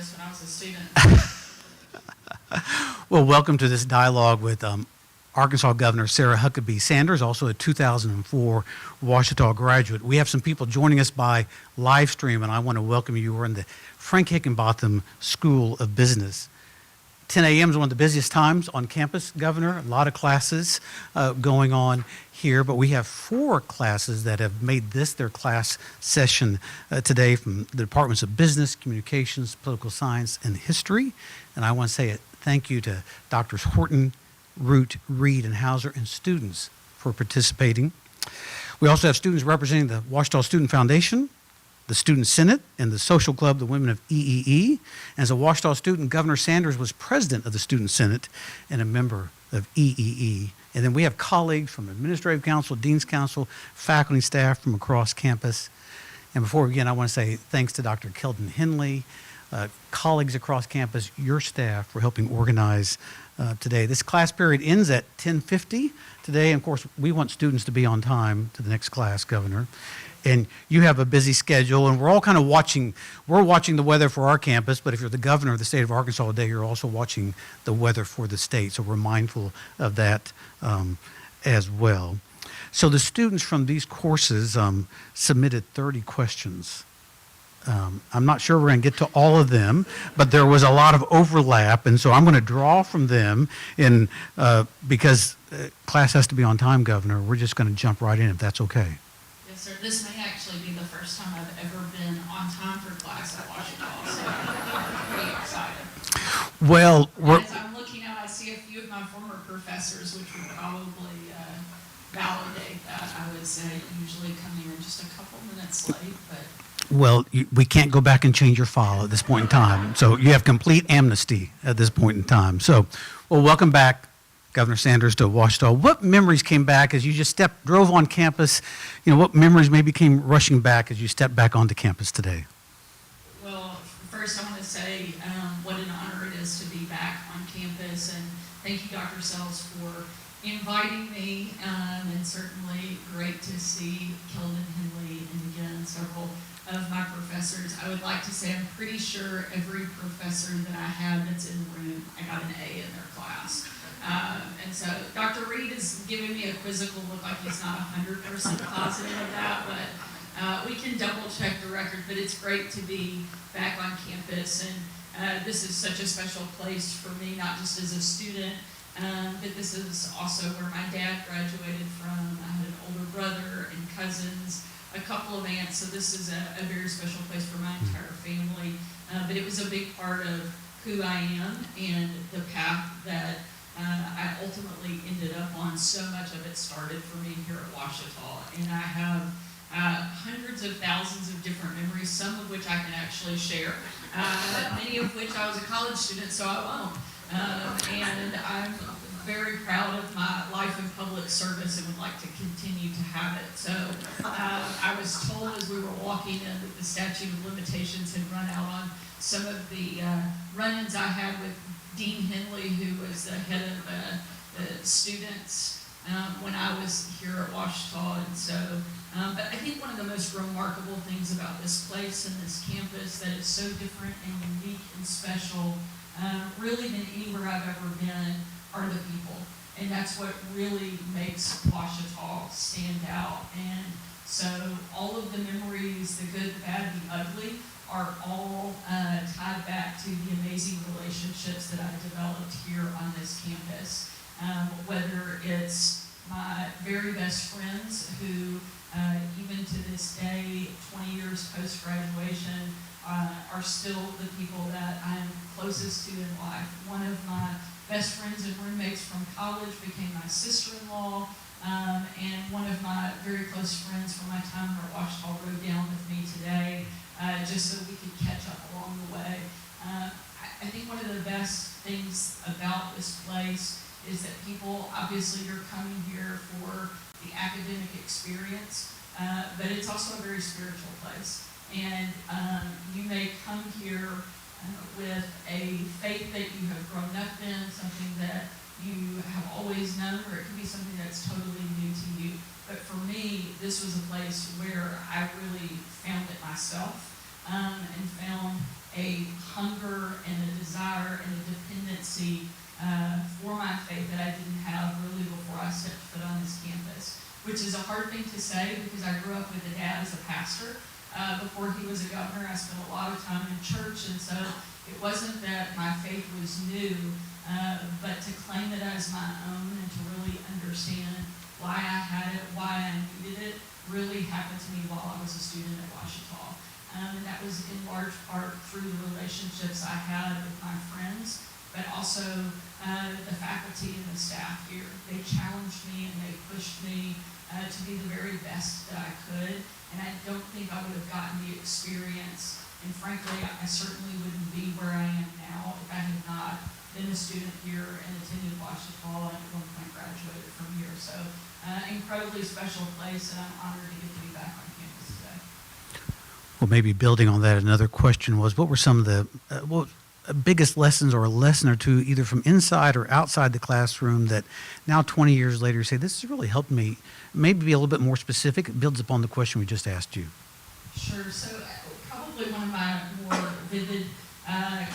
this when I was a student. Well, welcome to this dialogue with Arkansas Governor Sarah Huckabee Sanders, also a 2004 Ouachita graduate. We have some people joining us by live stream, and I want to welcome you. We're in the Frank Hickenbotham School of Business. 10 a.m. is one of the busiest times on campus, Governor. A lot of classes going on here, but we have 4 classes that have made this their class session today from the Departments of Business, Communications, Political Science, and History. And I want to say a thank you to Drs. Horton, Root, Reed, and Hauser, and students for participating. We also have students representing the Ouachita Student Foundation, the Student Senate, and the Social Club, the Women of EEE. As a Ouachita student, Governor Sanders was president of the Student Senate and a member of EEE. And then we have colleagues from Administrative Council, Dean's Council, faculty, staff from across campus. And before we begin, I want to say thanks to Dr. Keldon Henley, colleagues across campus, your staff for helping organize today. This class period ends at 10:50 today. And of course, we want students to be on time to the next class, Governor. And you have a busy schedule, and we're all kind of watching the weather for our campus, but if you're the governor of the state of Arkansas today, you're also watching the weather for the state, so we're mindful of that as well. So the students from these courses submitted 30 questions. I'm not sure we're going to get to all of them, but there was a lot of overlap, and so I'm going to draw from them, and because class has to be on time, Governor, we're just going to jump right in if that's okay. Yes, sir. This may actually be the first time I've ever been on time for class at Ouachita, so I'm pretty excited. Well, as I'm looking out, I see a few of my former professors, which would probably validate that. I would say usually coming in just a couple minutes late, but. Well, we can't go back and change your file at this point in time. So you have complete amnesty at this point in time. So, well, welcome back, Governor Sanders, to Ouachita. What memories came back as you just drove on campus? You know, what memories maybe came rushing back as you stepped back onto campus today? Well, first I want to say what an honor it is to be back on campus, and thank you, Dr. Sells, for inviting me, and certainly great to see Keldon Henley and again several of my professors. I would like to say I'm pretty sure every professor that I had that's in the room, I got an A in their class. And so Dr. Reed is giving me a quizzical look like he's not 100% positive of that, but we can double check the record. But it's great to be back on campus, and this is such a special place for me, not just as a student, but this is also where my dad graduated from. I had an older brother and cousins, a couple of aunts, so this is a very special place for my entire family. But it was a big part of who I am and the path that I ultimately ended up on. So much of it started for me here at Ouachita, and I have hundreds of thousands of different memories, some of which I can actually share, many of which I was a college student, so I won't. And I'm very proud of my life in public service and would like to continue to have it. So I was told as we were walking in that the statute of limitations had run out on some of the run-ins I had with Dean Henley, who was the head of the students when I was here at Ouachita. And so, but I think one of the most remarkable things about this place and this campus that is so different and unique and special, really than anywhere I've ever been, are the people. And that's what really makes Ouachita stand out. And so all of the memories, the good, the bad, the ugly, are all tied back to the amazing relationships that I've developed here on this campus. Whether it's my very best friends who, even to this day, 20 years post-graduation, are still the people that I'm closest to in life. One of my best friends and roommates from college became my sister-in-law, and one of my very close friends from my time at Ouachita rode down with me today, just so we could catch up along the way. I think one of the best things about this place is that people, obviously you're coming here for the academic experience, but it's also a very spiritual place. And you may come here with a faith that you have grown up in, something that you have always known, or it could be something that's totally new to you. But for me, this was a place where I really found it myself. and found a hunger and a desire and a dependency for my faith that I didn't have really before I stepped foot on this campus, which is a hard thing to say because I grew up with a dad as a pastor. Before he was a governor, I spent a lot of time in church, and so it wasn't that my faith was new, but to claim it as my own and to really understand why I had it, why I needed it, really happened to me while I was a student at Ouachita. And that was in large part through the relationships I had with my friends, but also the faculty and the staff here. They challenged me and they pushed me to be the very best that I could. And I don't think I would have gotten the experience. And frankly, I certainly wouldn't be where I am now if I had not been a student here and attended Ouachita and at one point graduated from here. So incredibly special place, and I'm honored to get to be back on campus today. Well, maybe building on that, another question was, what were some of the biggest lessons or a lesson or two, either from inside or outside the classroom, that now 20 years later you say, this has really helped me? Maybe be a little bit more specific. It builds upon the question we just asked you. Sure. So probably one of my more vivid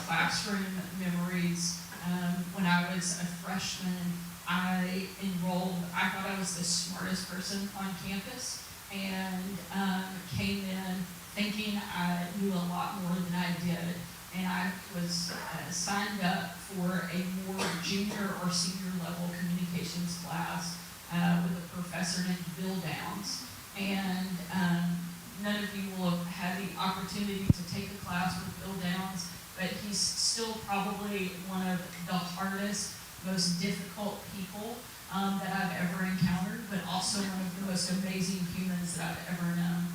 classroom memories, when I was a freshman, I enrolled, I thought I was the smartest person on campus, and came in thinking I knew a lot more than I did. And I was signed up for a more junior or senior level communications class with a professor named Bill Downs. And none of you will have had the opportunity to take a class with Bill Downs, but he's still probably one of the hardest, most difficult people that I've ever encountered, but also one of the most amazing humans that I've ever known.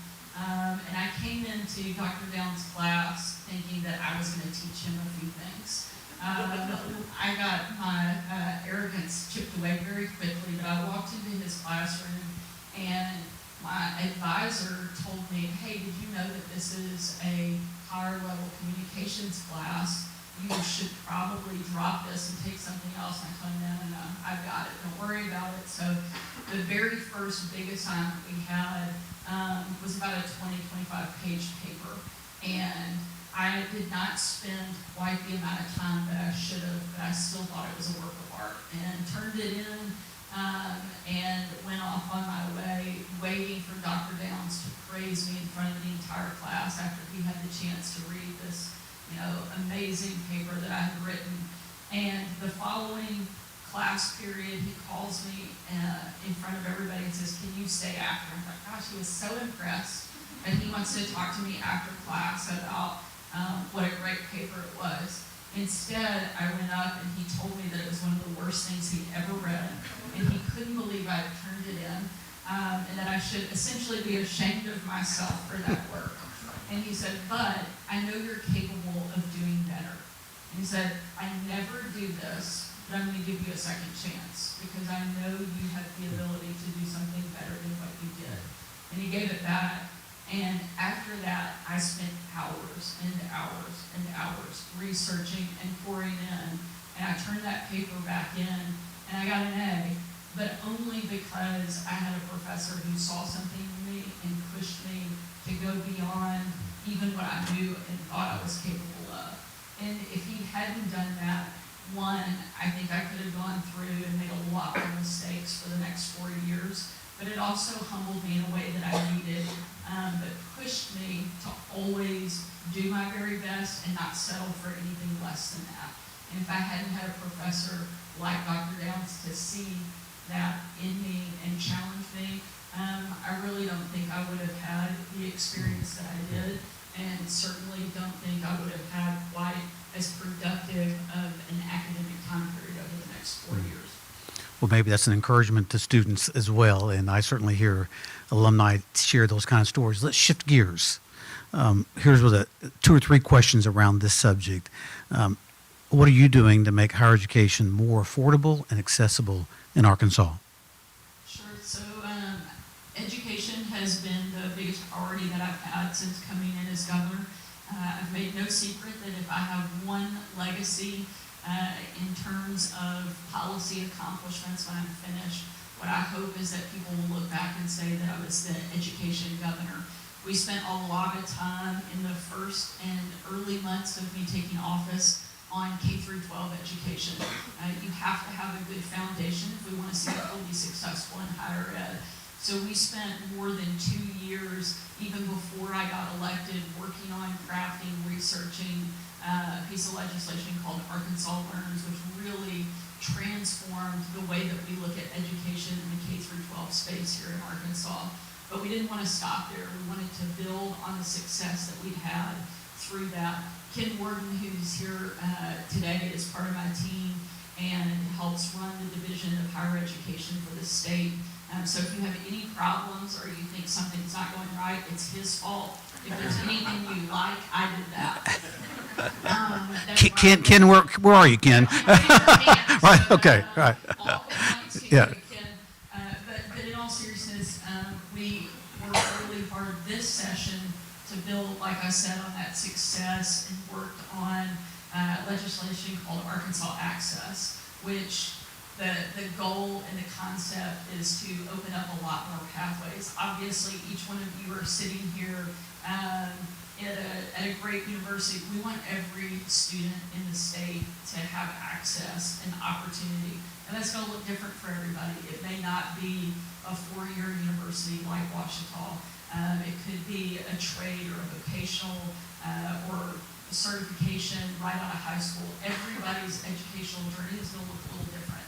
And I came into Dr. Downs' class thinking that I was going to teach him a few things. I got my arrogance chipped away very quickly, but I walked into his classroom and my advisor told me, hey, did you know that this is a higher level communications class? You should probably drop this and take something else. And I told him, no, I've got it. Don't worry about it. So the very first big assignment we had was about a 25 page paper. And I did not spend quite the amount of time that I should have, but I still thought it was a work of art. And turned it in and went off on my way, waiting for Dr. Downs to praise me in front of the entire class after he had the chance to read this amazing paper that I had written. And the following class period, he calls me in front of everybody and says, can you stay after? I thought, gosh, he was so impressed that he wants to talk to me after class about what a great paper it was. Instead, I went up and he told me that it was one of the worst things he'd ever read, and he couldn't believe I had turned it in, and that I should essentially be ashamed of myself for that work. And he said, but I know you're capable of doing better. And he said, I never do this, but I'm going to give you a second chance because I know you have the ability to do something better than what you did. And he gave it back. And after that, I spent hours and hours and hours researching and pouring in. And I turned that paper back in and I got an A, but only because I had a professor who saw something in me and pushed me to go beyond even what I knew and thought I was capable of. And if he hadn't done that, one, I think I could have gone through and made a lot more mistakes for the next 4 years, but it also humbled me in a way that I needed, but pushed me to always do my very best and not settle for anything less than that. And if I hadn't had a professor like Dr. Downs to see that in me and challenge me, I really don't think I would have had the experience that I did, and certainly don't think I would have had quite as productive of an academic time period over the next 4 years. Well, maybe that's an encouragement to students as well, and I certainly hear alumni share those kind of stories. Let's shift gears. Here's with 2 or 3 questions around this subject. What are you doing to make higher education more affordable and accessible in Arkansas? Sure. So education has been the biggest priority that I've had since coming in as governor. I've made no secret that if I have one legacy in terms of policy accomplishments when I'm finished, what I hope is that people will look back and say that I was the education governor. We spent a lot of time in the first and early months of me taking office on K through 12 education. You have to have a good foundation if we want to see people be successful in higher ed. So we spent more than 2 years, even before I got elected, working on crafting, researching a piece of legislation called Arkansas Learns, which really transformed the way that we look at education in the K through 12 space here in Arkansas. But we didn't want to stop there. We wanted to build on the success that we'd had through that. Ken Warden, who's here today, is part of my team and helps run the Division of Higher Education for the state. So if you have any problems or you think something's not going right, it's his fault. If there's anything you like, I did that. Ken, where are you, Ken? Right, okay, right. Yeah. But in all seriousness, we were really part of this session to build, like I said, on that success and worked on legislation called Arkansas Access, which the goal and the concept is to open up a lot more pathways. Obviously, each one of you are sitting here at a great university. We want every student in the state to have access and opportunity. And that's going to look different for everybody. It may not be a 4-year university like Ouachita. It could be a trade or a vocational or a certification right out of high school. Everybody's educational journey is going to look a little different.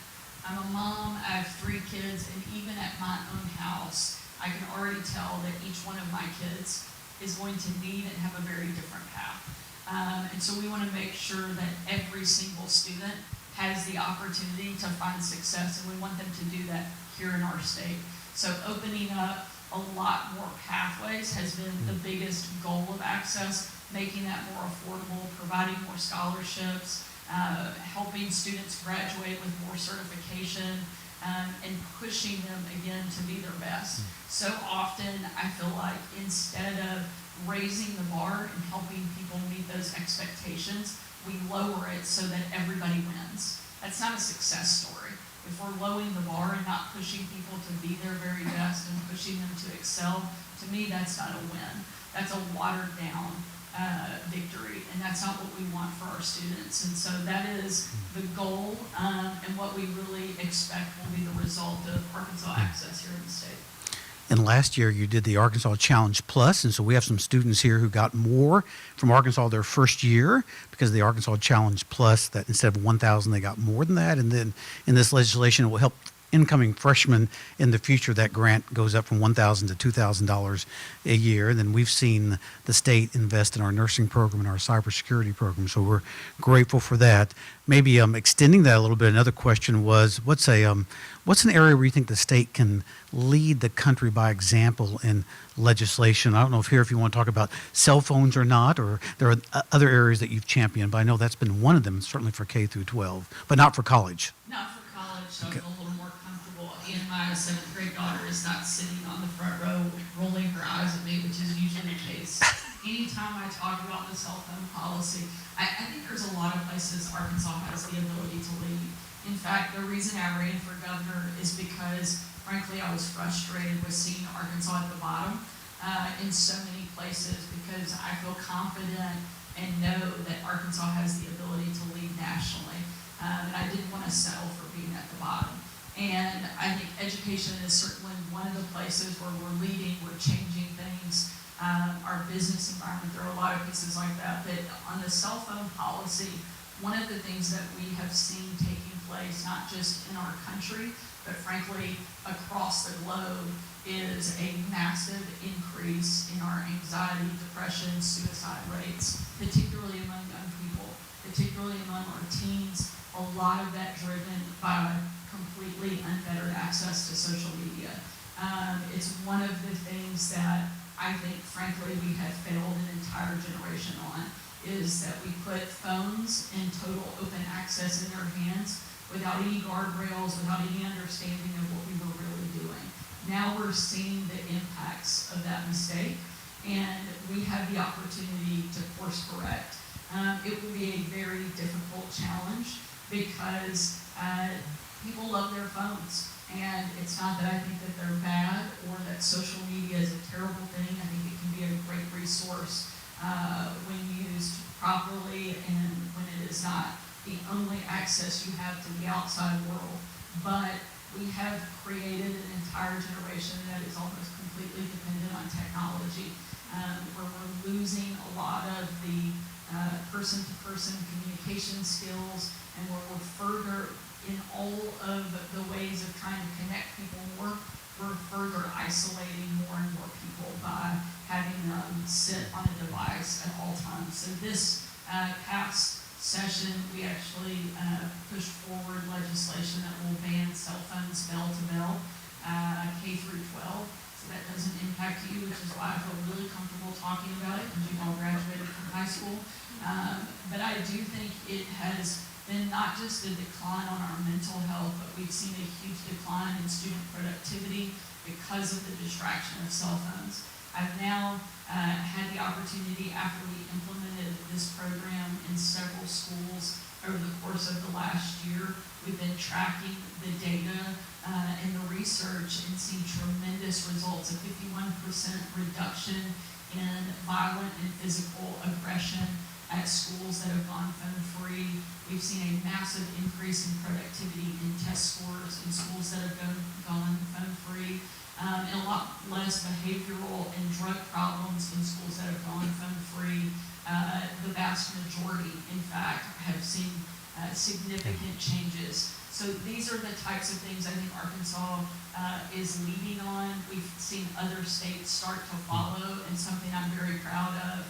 I'm a mom, I have 3 kids, and even at my own house, I can already tell that each one of my kids is going to need and have a very different path. And so we want to make sure that every single student has the opportunity to find success, and we want them to do that here in our state. So opening up a lot more pathways has been the biggest goal of Access, making that more affordable, providing more scholarships, helping students graduate with more certification, and pushing them again to be their best. So often I feel like instead of raising the bar and helping people meet those expectations, we lower it so that everybody wins. That's not a success story. If we're lowering the bar and not pushing people to be their very best and pushing them to excel, to me that's not a win. That's a watered down victory, and that's not what we want for our students. And so that is the goal, and what we really expect will be the result of Arkansas Access here in the state. And last year you did the Arkansas Challenge Plus, and so we have some students here who got more from Arkansas their first year because of the Arkansas Challenge Plus, that instead of $1,000 they got more than that. And then in this legislation it will help incoming freshmen in the future. That grant goes up from $1,000 to $2,000 a year. And then we've seen the state invest in our nursing program and our cybersecurity program, so we're grateful for that. Maybe extending that a little bit, another question was, what's an area where you think the state can lead the country by example in legislation? I don't know if you want to talk about cell phones or not, or there are other areas that you've championed, but I know that's been one of them, certainly for K through 12, but not for college. Not for college, so Okay. I feel a little more comfortable. And my 7th grade daughter is not sitting on the front row rolling her eyes at me, which is usually the case. Anytime I talk about the cell phone policy, I think there's a lot of places Arkansas has the ability to lead. In fact, the reason I ran for governor is because, frankly, I was frustrated with seeing Arkansas at the bottom in so many places, because I feel confident and know that Arkansas has the ability to lead nationally. And I didn't want to settle for being at the bottom. And I think education is certainly one of the places where we're leading, we're changing things. Our business environment, there are a lot of pieces like that. But on the cell phone policy, one of the things that we have seen taking place, not just in our country, but frankly across the globe, is a massive increase in our anxiety, depression, suicide rates, particularly among young people, particularly among our teens. A lot of that driven by completely unfettered access to social media. It's one of the things that I think, frankly, we have failed an entire generation on, is that we put phones and total open access in their hands without any guardrails, without any understanding of what we were really doing. Now we're seeing the impacts of that mistake, and we have the opportunity to course correct. It will be a very difficult challenge because people love their phones. And it's not that I think that they're bad or that social media is a terrible thing. I think it can be a resource when used properly and when it is not the only access you have to the outside world. But we have created an entire generation that is almost completely dependent on technology, where we're losing a lot of the person-to-person communication skills, and where we're further in all of the ways of trying to connect people more, we're further isolating more and more people by having them sit on a device at all times. So this past session, we actually pushed forward legislation that will ban cell phones bell to bell, K through 12. So that doesn't impact you, which is why I feel really comfortable talking about it, because you've all graduated from high school. But I do think it has been not just a decline on our mental health, but we've seen a huge decline in student productivity because of the distraction of cell phones. I've now had the opportunity, after we implemented this program in several schools over the course of the last year, we've been tracking the data and the research and seen tremendous results, a 51% reduction in violent and physical aggression at schools that have gone phone-free. We've seen a massive increase in productivity in test scores in schools that have gone phone-free, and a lot less behavioral and drug problems in schools that have gone phone-free. The vast majority, in fact, have seen significant changes. So these are the types of things I think Arkansas is leading on. We've seen other states start to follow, and something I'm very proud of.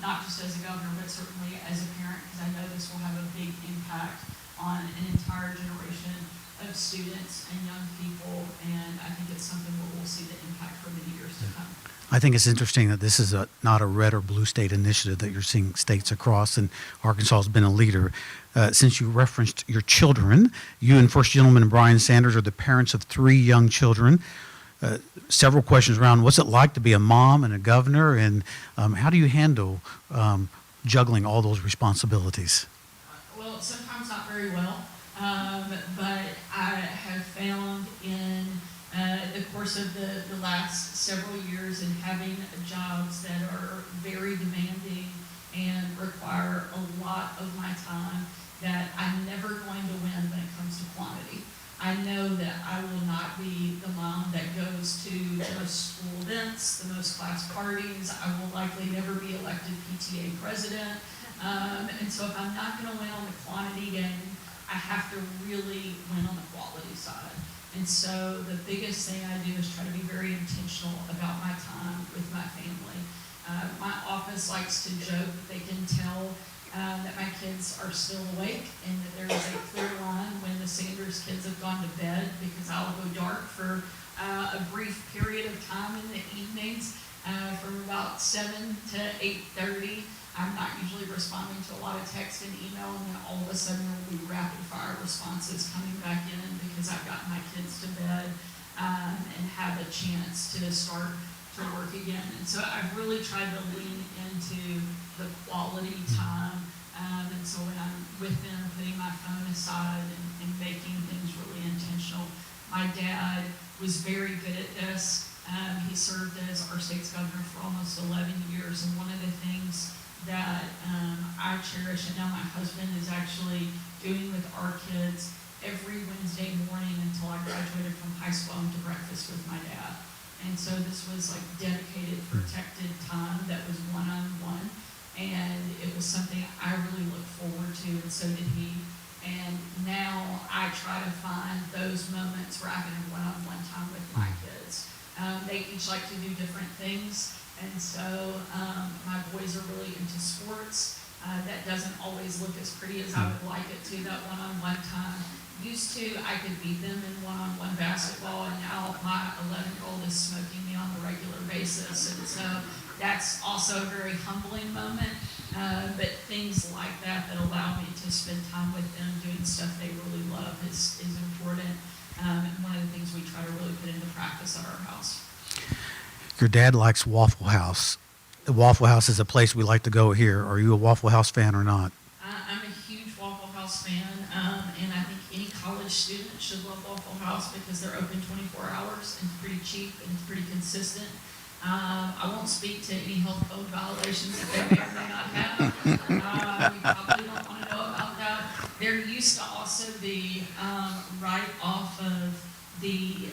Not just as a governor, but certainly as a parent, because I know this will have a big impact on an entire generation of students and young people, and I think it's something where we'll see the impact for many years to come. I think it's interesting that this is not a red or blue state initiative that you're seeing states across, and Arkansas has been a leader. Since you referenced your children, you and First Gentleman Brian Sanders are the parents of 3 young children. Several questions around what's it like to be a mom and a governor, and how do you handle juggling all those responsibilities? Well, sometimes not very well, but I have found in the course of the last several years in having jobs that are very demanding and require a lot of my time that I'm never going to win when it comes to quantity. I know that I will not be the mom that goes to the most school events, the most class parties. I will likely never be elected PTA president. And so if I'm not going to win on the quantity game, I have to really win on the quality side. And so the biggest thing I do is try to be very intentional about my time with my family. My office likes to joke that they can tell that my kids are still awake, and that there is a clear line when the Sanders kids have gone to bed, because I'll go dark for a brief period of time in the evenings from about 7 to 8:30. I'm not usually responding to a lot of text and email, and then all of a sudden there will be rapid fire responses coming back in because I've gotten my kids to bed and have a chance to start to work again. And so I've really tried to lean into the quality time. And so when I'm with them, putting my phone aside and making things really intentional. My dad was very good at this. He served as our state's governor for almost 11 years. And one of the things that I cherish, and now my husband is actually doing with our kids every Wednesday morning until I graduated from high school, I went to breakfast with my dad. And so this was like dedicated, protected time that was one-on-one. And it was something I really looked forward to, and so did he. And now I try to find those moments where I can have one-on-one time with my kids. They each like to do different things. And so my boys are really into sports. That doesn't always look as pretty as I would like it to, that one-on-one time. Used to, I could beat them in one-on-one basketball, and now my 11-year-old is smoking me on a regular basis. And so that's also a very humbling moment. But things like that allow me to spend time with them doing stuff they really love is important. And one of the things we try to really put into practice at our house. Your dad likes Waffle House. The Waffle House is a place we like to go here. Are you a Waffle House fan or not? I'm a huge Waffle House fan, and I think any college student should love Waffle House because they're open 24 hours and it's pretty cheap and it's pretty consistent. I won't speak to any health code violations that they may or may not have. You probably don't want to know about that. There used to also be, right off of the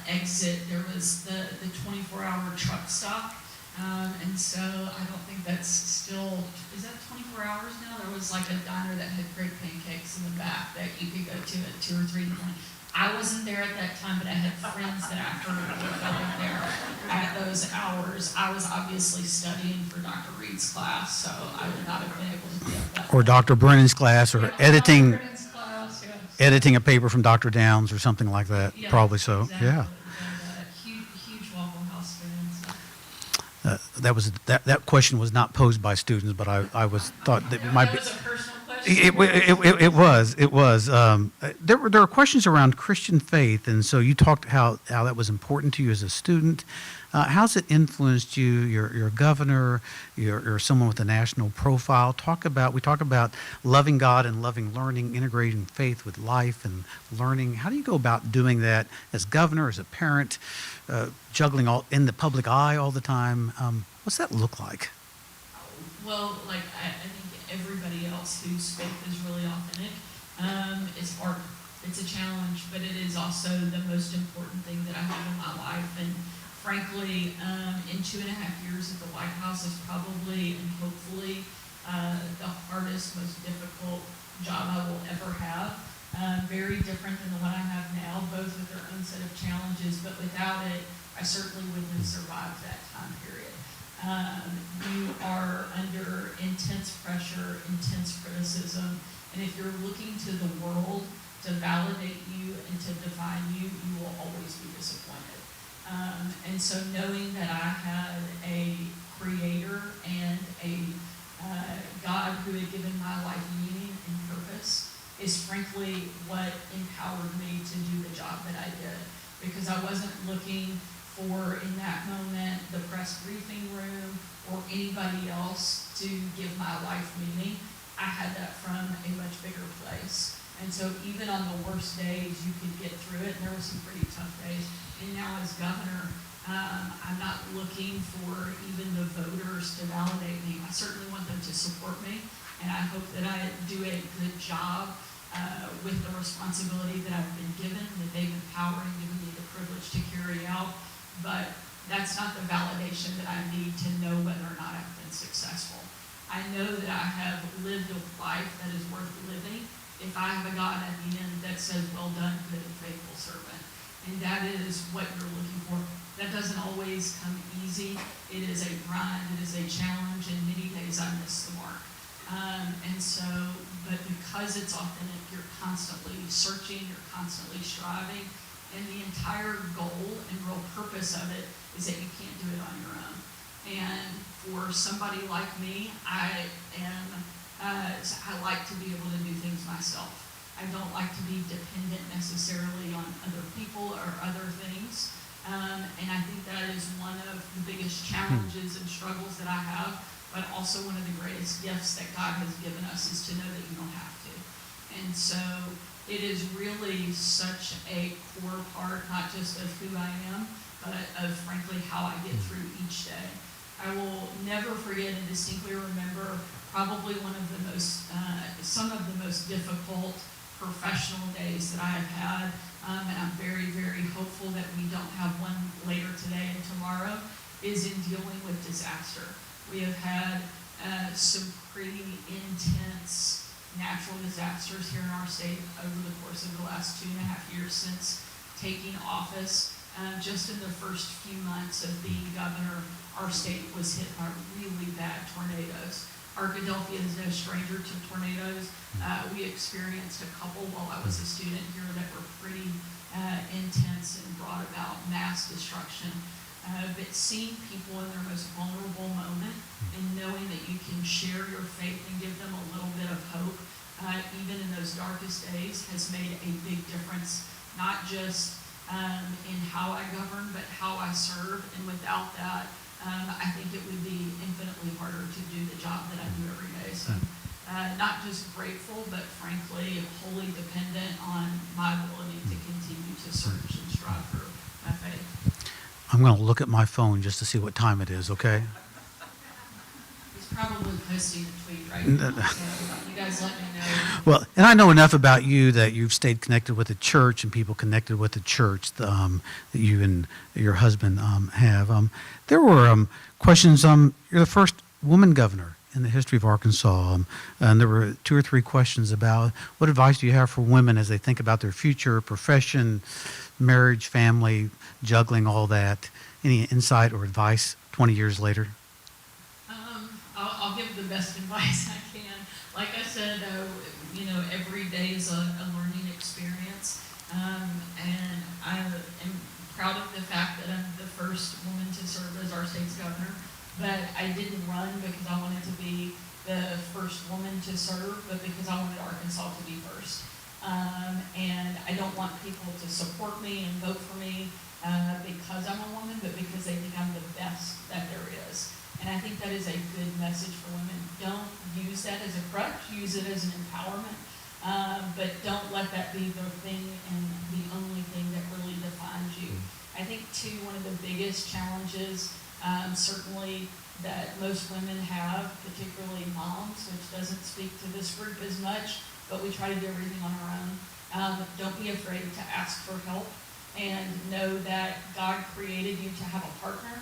exit, there was the 24-hour truck stop. And so I don't think that's still, is that 24 hours now? There was like a diner that had great pancakes in the back that you could go to at 2 or 3 in the morning. I wasn't there at that time, but I had friends that afternoon were going there at those hours. I was obviously studying for Dr. Reed's class, so I would not have been able to be up that. Or Dr. Brennan's class, or Yeah, editing Dr. Brennan's class, yes. editing a paper from Dr. Downs or something like that. Yeah, Probably so. exactly. Yeah. And, huge Waffle House fan. That question was not posed by students, but I was thought that it might That be. was a personal question. It was. There were questions around Christian faith, and so you talked how that was important to you as a student. How's it influenced you? You're a governor. You're someone with a national profile. We talk about loving God and loving learning, integrating faith with life and learning. How do you go about doing that as governor, as a parent, juggling all in the public eye all the time? What's that look like? Well, like I think everybody else whose faith is really authentic, it's hard. It's a challenge, but it is also the most important thing that I have in my life. And frankly, in 2.5 years at the White House is probably and hopefully the hardest, most difficult job I will ever have. Very different than the one I have now, both with their own set of challenges, but without it, I certainly wouldn't have survived that time period. You are under intense pressure, intense criticism, and if you're looking to the world to validate you and to define you, you will always be disappointed. And so knowing that I had a creator and a God who had given my life meaning and purpose is frankly what empowered me to do the job that I did, because I wasn't looking for, in that moment, the press briefing room or anybody else to give my life meaning. I had that from a much bigger place. And so even on the worst days, you could get through it. And there were some pretty tough days. And now as governor, I'm not looking for even the voters to validate me. I certainly want them to support me. And I hope that I do a good job with the responsibility that I've been given, that they've empowered and given me the privilege to carry out. But that's not the validation that I need to know whether or not I've been successful. I know that I have lived a life that is worth living if I have a God at the end that says, well done, good and faithful servant. And that is what you're looking for. That doesn't always come easy. It is a grind, it is a challenge, and many days I miss the mark. But because it's authentic, you're constantly searching, you're constantly striving, and the entire goal and real purpose of it is that you can't do it on your own. And for somebody like me, I like to be able to do things myself. I don't like to be dependent necessarily on other people or other things. And I think that is one of the biggest challenges and struggles that I have, but also one of the greatest gifts that God has given us is to know that you don't have to. And so it is really such a core part, not just of who I am, but of frankly how I get through each day. I will never forget and distinctly remember probably some of the most difficult professional days that I have had, and I'm very, very hopeful that we don't have one later today and tomorrow, is in dealing with disaster. We have had some pretty intense natural disasters here in our state over the course of the last 2.5 years since taking office. Just in the first few months of being governor, our state was hit by really bad tornadoes. Arkadelphia is no stranger to tornadoes. We experienced a couple while I was a student here that were pretty intense and brought about mass destruction. But seeing people in their most vulnerable moment and knowing that you can share your faith and give them a little bit of hope, even in those darkest days, has made a big difference, not just in how I govern, but how I serve. And without that, I think it would be infinitely harder to do the job that I do every day. So not just grateful, but frankly, wholly dependent on my ability to continue to search and strive for my faith. I'm going to look at my phone just to see what time it is, okay? He's probably posting a tweet right now, so you guys let me know. Well, and I know enough about you that you've stayed connected with the church and people connected with the church that you and your husband have. There were questions. You're the first woman governor in the history of Arkansas, and there were 2 or 3 questions about what advice do you have for women as they think about their future, profession, marriage, family, juggling all that. Any insight or advice 20 years later? I'll give the best advice I can. Like I said, every day is a learning experience, and I am proud of the fact that I'm the first woman to serve as our state's governor. But I didn't run because I wanted to be the first woman to serve, but because I wanted Arkansas to be first. And I don't want people to support me and vote for me because I'm a woman, but because they think I'm the best that there is. And I think that is a good message for women. Don't use that as a crutch, use it as an empowerment, but don't let that be the thing and the only thing that really defines you. I think, too, one of the biggest challenges, certainly that most women have, particularly moms, which doesn't speak to this group as much, but we try to do everything on our own. Don't be afraid to ask for help, and know that God created you to have a partner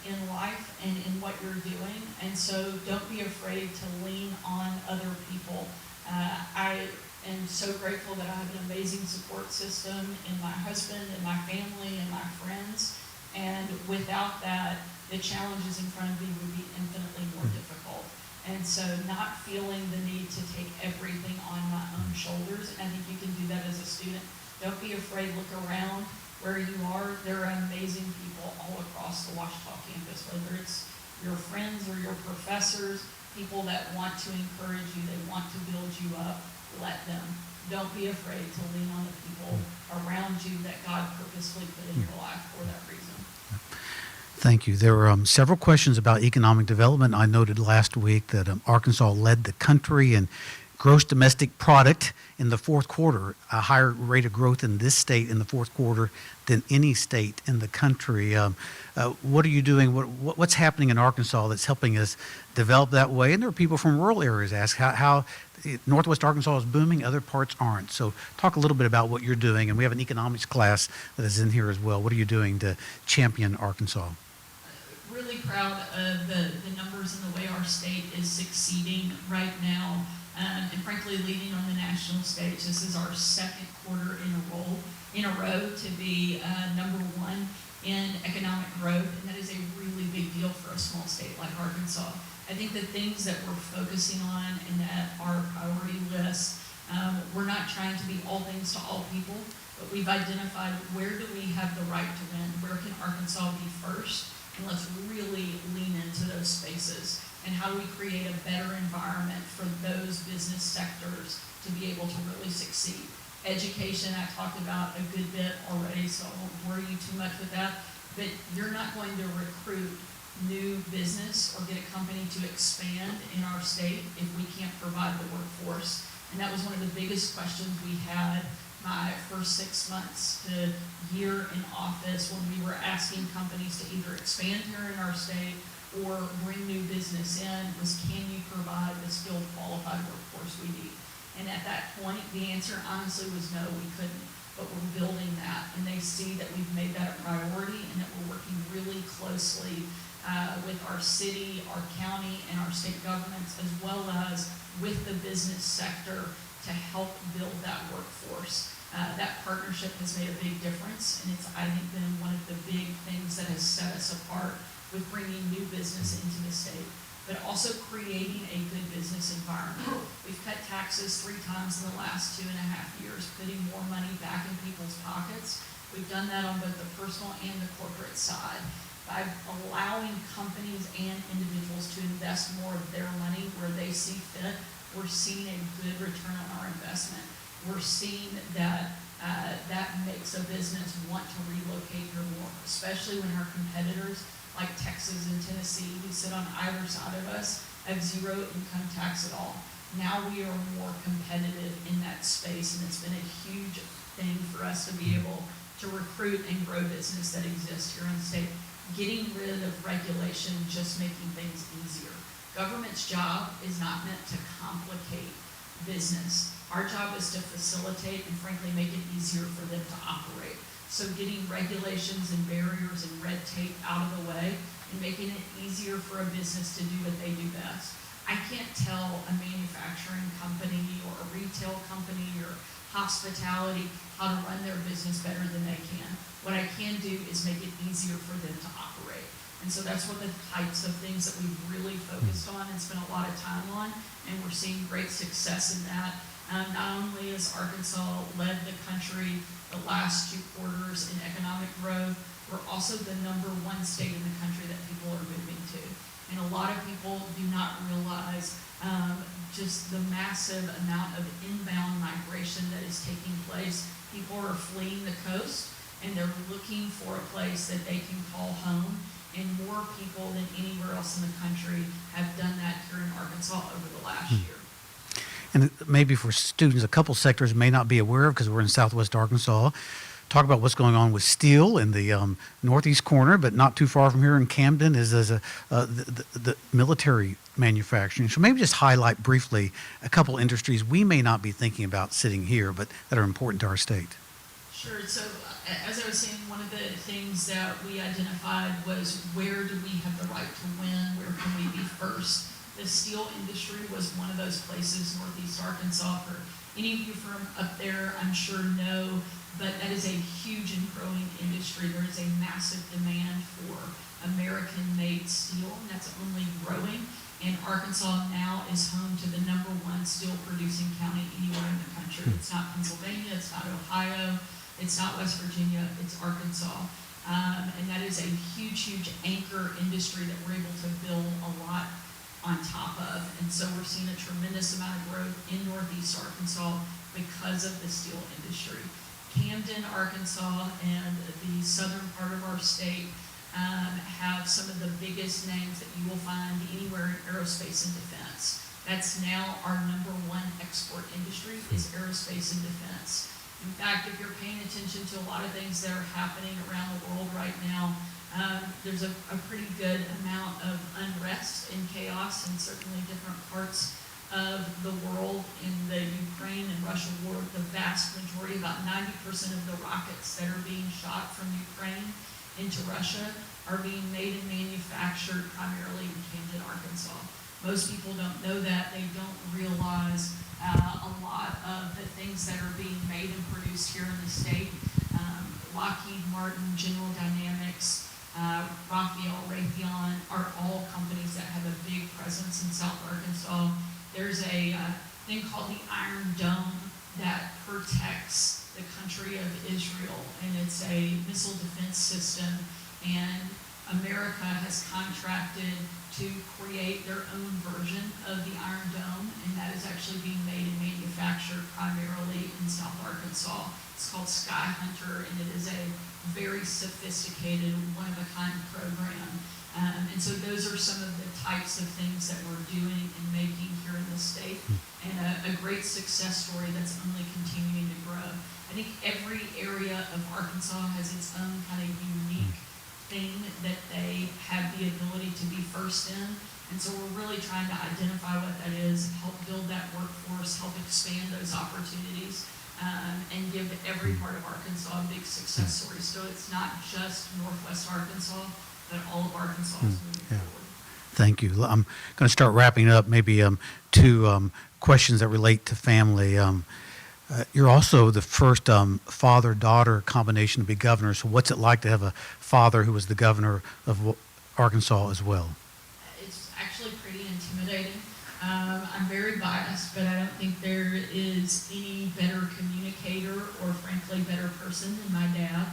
in life and in what you're doing, and so don't be afraid to lean on other people. I am so grateful that I have an amazing support system in my husband and my family and my friends, and without that, the challenges in front of me would be infinitely more difficult. And so not feeling the need to take everything on my own shoulders, and I think you can do that as a student. Don't be afraid, look around where you are. There are amazing people all across the Ouachita campus, whether it's your friends or your professors, people that want to encourage you, they want to build you up, let them. Don't be afraid to lean on the people around you that God purposely put in your life for that reason. Thank you. There were several questions about economic development. I noted last week that Arkansas led the country in gross domestic product in the fourth quarter, a higher rate of growth in this state in the fourth quarter than any state in the country. What are you doing? What's happening in Arkansas that's helping us develop that way? And there are people from rural areas ask how Northwest Arkansas is booming, other parts aren't. So talk a little bit about what you're doing. And we have an economics class that is in here as well. What are you doing to champion Arkansas? Really proud of the numbers and the way our state is succeeding right now, and frankly leading on the national stage. This is our second quarter in a row to be number 1 in economic growth, and that is a really big deal for a small state like Arkansas. I think the things that we're focusing on and that our priority list, we're not trying to be all things to all people, but we've identified where do we have the right to win, where can Arkansas be first, and let's really lean into those spaces. And how do we create a better environment for those business sectors to be able to really succeed? Education, I talked about a good bit already, so I won't worry you too much with that. But you're not going to recruit new business or get a company to expand in our state if we can't provide the workforce. And that was one of the biggest questions we had my first 6 months to year in office when we were asking companies to either expand here in our state or bring new business in, was can you provide the skilled, qualified workforce we need? And at that point, the answer honestly was no, we couldn't. But we're building that, and they see that we've made that a priority and that we're working really closely with our city, our county, and our state governments, as well as with the business sector to help build that workforce. That partnership has made a big difference, and it's, I think, been one of the big things that has set us apart with bringing new business into the state, but also creating a good business environment. We've cut taxes 3 times in the last 2.5 years, putting more money back in people's pockets. We've done that on both the personal and the corporate side by allowing companies and individuals to invest more of their money where they see fit. We're seeing a good return on our investment. We're seeing that that makes a business want to relocate here more, especially when our competitors like Texas and Tennessee, who sit on either side of us, have 0 income tax at all. Now we are more competitive in that space, and it's been a huge thing for us to be able to recruit and grow business that exists here in the state. Getting rid of regulation, just making things easier. Government's job is not meant to complicate business. Our job is to facilitate and frankly make it easier for them to operate. So getting regulations and barriers and red tape out of the way and making it easier for a business to do what they do best. I can't tell a manufacturing company or a retail company or hospitality how to run their business better than they can. What I can do is make it easier for them to operate. And so that's one of the types of things that we've really focused on and spent a lot of time on, and we're seeing great success in that. Not only has Arkansas led the country the last 2 quarters in economic growth, we're also the #1 state in the country that people are moving to. And a lot of people do not realize just the massive amount of inbound migration that is taking place. People are fleeing the coast and they're looking for a place that they can call home. And more people than anywhere else in the country have done that here in Arkansas over the last year. And maybe for students, a couple sectors may not be aware of because we're in Southwest Arkansas. Talk about what's going on with steel in the northeast corner, but not too far from here in Camden is the military manufacturing. So maybe just highlight briefly a couple industries we may not be thinking about sitting here, but that are important to our state. Sure. So as I was saying, one of the things that we identified was where do we have the right to win? Where can we be first? The steel industry was one of those places, northeast Arkansas. For any of you from up there, I'm sure know, but that is a huge and growing industry. There is a massive demand for American-made steel, and that's only growing. And Arkansas now is home to the #1 steel-producing county anywhere in the country. It's not Pennsylvania, it's not Ohio, it's not West Virginia, it's Arkansas. And that is a huge, huge anchor industry that we're able to build a lot on top of. And so we're seeing a tremendous amount of growth in northeast Arkansas because of the steel industry. Camden, Arkansas, and the southern part of our state have some of the biggest names that you will find anywhere in aerospace and defense. That's now our #1 export industry is aerospace and defense. In fact, if you're paying attention to a lot of things that are happening around the world right now, there's a pretty good amount of unrest and chaos in certainly different parts of the world. In the Ukraine and Russia war, the vast majority, about 90% of the rockets that are being shot from Ukraine into Russia are being made and manufactured primarily in Camden, Arkansas. Most people don't know that. They don't realize a lot of the things that are being made and produced here in the state. Lockheed Martin, General Dynamics, Raphael, Raytheon are all companies that have a big presence in South Arkansas. There's a thing called the Iron Dome that protects the country of Israel, and it's a missile defense system, and America has contracted to create their own version of the Iron Dome, and that is actually being made and manufactured primarily in South Arkansas. It's called Sky Hunter, and it is a very sophisticated, one-of-a-kind program. And so those are some of the types of things that we're doing and making here in the state, and a great success story that's only continuing to grow. I think every area of Arkansas has its own kind of unique thing that they have the ability to be first in. And so we're really trying to identify what that is, help build that workforce, help expand those opportunities, and give every part of Arkansas a big success story. So it's not just Northwest Arkansas, but all of Arkansas is moving forward. Thank you. I'm going to start wrapping up. Maybe 2 questions that relate to family. You're also the first father-daughter combination to be governor. So what's it like to have a father who was the governor of Arkansas as well? It's actually pretty intimidating. I'm very biased, but I don't think there is any better communicator or frankly better person than my dad.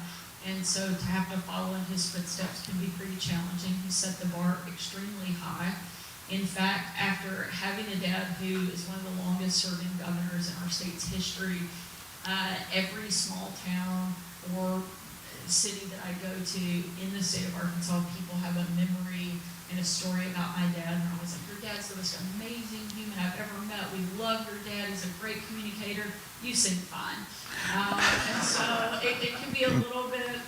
And so to have to follow in his footsteps can be pretty challenging. He set the bar extremely high. In fact, after having a dad who is one of the longest serving governors in our state's history, every small town or city that I go to in the state of Arkansas, people have a memory and a story about my dad. And I was like, your dad's the most amazing human I've ever met. We love your dad. He's a great communicator. You sing fine. And so it can be a little bit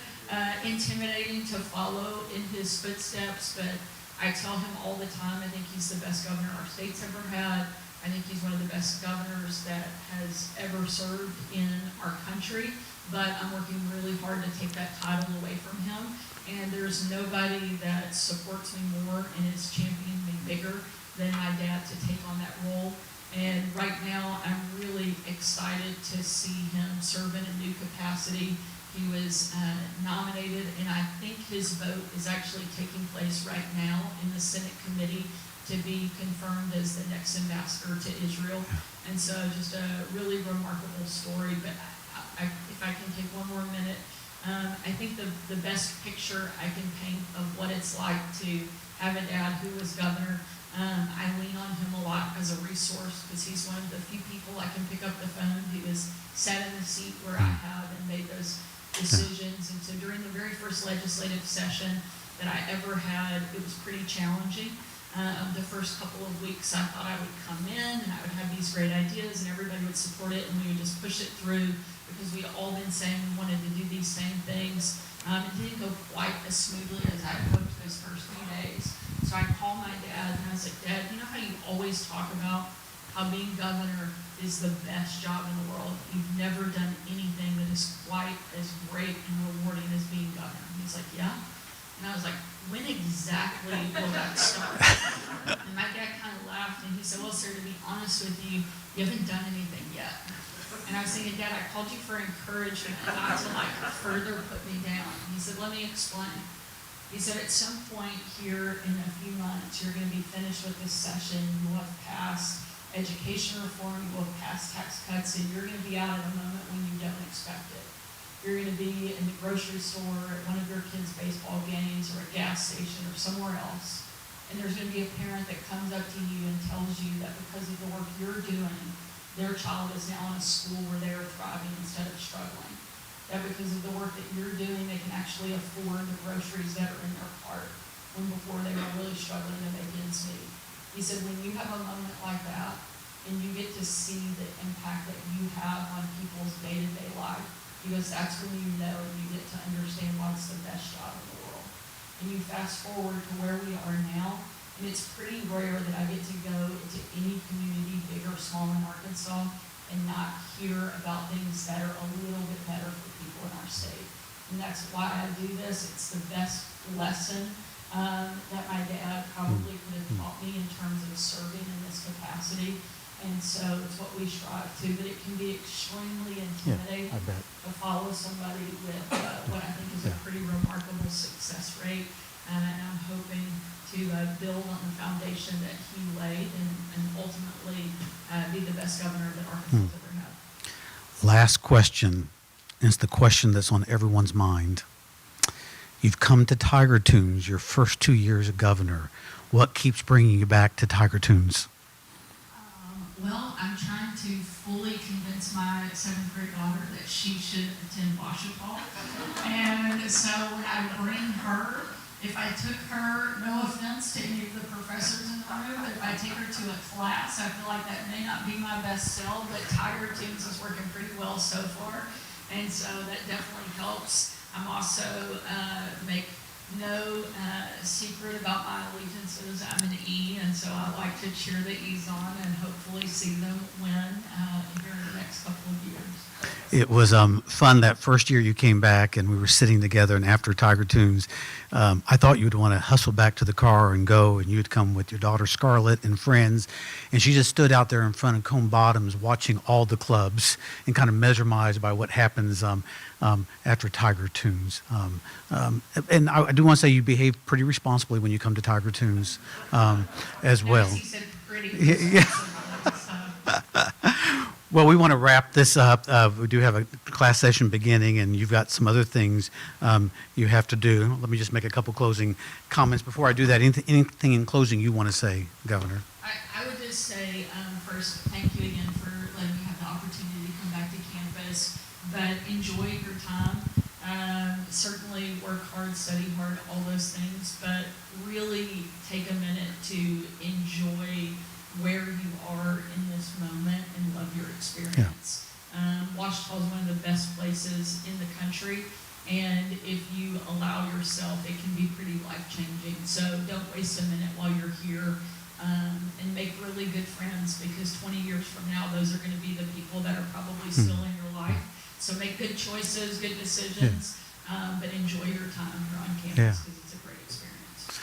intimidating to follow in his footsteps, but I tell him all the time, I think he's the best governor our state's ever had. I think he's one of the best governors that has ever served in our country, but I'm working really hard to take that title away from him. And there's nobody that supports me more and is championing me bigger than my dad to take on that role. And right now, I'm really excited to see him serve in a new capacity. He was nominated, and I think his vote is actually taking place right now in the Senate committee to be confirmed as the next ambassador to Israel. And so just a really remarkable story. But if I can take one more minute, I think the best picture I can paint of what it's like to have a dad who was governor, I lean on him a lot as a resource because he's one of the few people I can pick up the phone who has sat in the seat where I have and made those decisions. And so during the very first legislative session that I ever had, it was pretty challenging. The first couple of weeks, I thought I would come in and I would have these great ideas and everybody would support it and we would just push it through because we'd all been saying we wanted to do these same things. It didn't go quite as smoothly as I hoped those first few days. So I called my dad and I was like, Dad, you know how you always talk about how being governor is the best job in the world? You've never done anything that is quite as great and rewarding as being governor. And he's like, yeah. And I was like, when exactly will that start? And my dad kind of laughed and he said, well, sir, to be honest with you, you haven't done anything yet. And I was thinking, Dad, I called you for encouragement, not to further put me down. And he said, let me explain. He said, at some point here in a few months, you're going to be finished with this session. You will have passed education reform, you will have passed tax cuts, and you're going to be out at a moment when you don't expect it. You're going to be in the grocery store, at one of your kids' baseball games, or a gas station, or somewhere else. And there's going to be a parent that comes up to you and tells you that because of the work you're doing, their child is now in a school where they're thriving instead of struggling. That because of the work that you're doing, they can actually afford the groceries that are in their cart, when before they were really struggling to make ends meet. He said, when you have a moment like that, and you get to see the impact that you have on people's day-to-day life, because that's when you know and you get to understand what's the best job in the world. And you fast forward to where we are now, and it's pretty rare that I get to go into any community, big or small, in Arkansas, and not hear about things that are a little bit better for people in our state. And that's why I do this. It's the best lesson that my dad probably could have taught me in terms of serving in this capacity. And so it's what we strive to, but it can be extremely intimidating to follow somebody with what I think is a pretty remarkable success rate. And I'm hoping to build on the foundation that he laid and ultimately be the best governor that Arkansas has ever had. Last question. It's the question that's on everyone's mind. You've come to Tiger Tunes your first 2 years as governor. What keeps bringing you back to Tiger Tunes? Well, I'm trying to fully convince my 7th grade daughter that she should attend Ouachita. And so when I bring her, if I took her, no offense to any of the professors in the room, but if I take her to a class, I feel like that may not be my best sell, but Tiger Tunes is working pretty well so far. And so that definitely helps. I'm also make no secret about my allegiances. I'm an E, and so I like to cheer the E's on and hopefully see them win here in the next couple of years. It was fun that first year you came back and we were sitting together, and after Tiger Tunes, I thought you'd want to hustle back to the car and go, and you'd come with your daughter Scarlett and friends, and she just stood out there in front of Cone Bottoms watching all the clubs and kind of mesmerized by what happens after Tiger Tunes. And I do want to say you behave pretty responsibly when you come to Tiger Tunes as well. He said pretty Yeah. Well, we want to wrap this up. We do have a class session beginning, and you've got some other things you have to do. Let me just make a couple closing comments. Before I do that, anything in closing you want to say, Governor? I would just say, first, thank you again for letting me have the opportunity to come back to campus, but enjoy your time. Certainly work hard, study hard, all those things, but really take a minute to enjoy where you are life-changing. So don't waste a minute while you're here, and make really good friends, because 20 years from now, those are going to be the people that are probably still in your life. So make good choices, good decisions, but enjoy your time here on campus, because it's a great experience.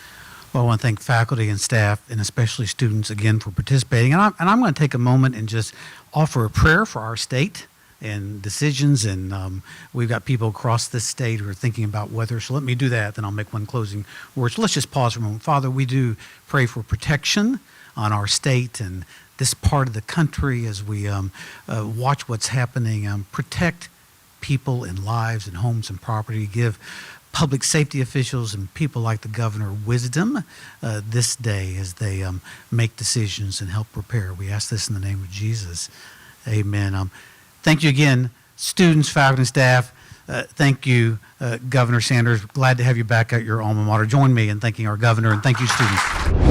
Well, I want to thank faculty and staff, and especially students, again, for participating. And I'm going to take a moment and just offer a prayer for our state and decisions. And we've got people across this state who are thinking about weather. So let me do that, then I'll make one closing word. So let's just pause for a moment. Father, we do pray for protection on our state and this part of the country as we watch what's happening. Protect people and lives and homes and property. Give public safety officials and people like the governor wisdom this day as they make decisions and help prepare. We ask this in the name of Jesus. Amen. Thank you again, students, faculty, and staff. Thank you, Governor Sanders. Glad to have you back at your alma mater. Join me in thanking our governor, and thank you, students.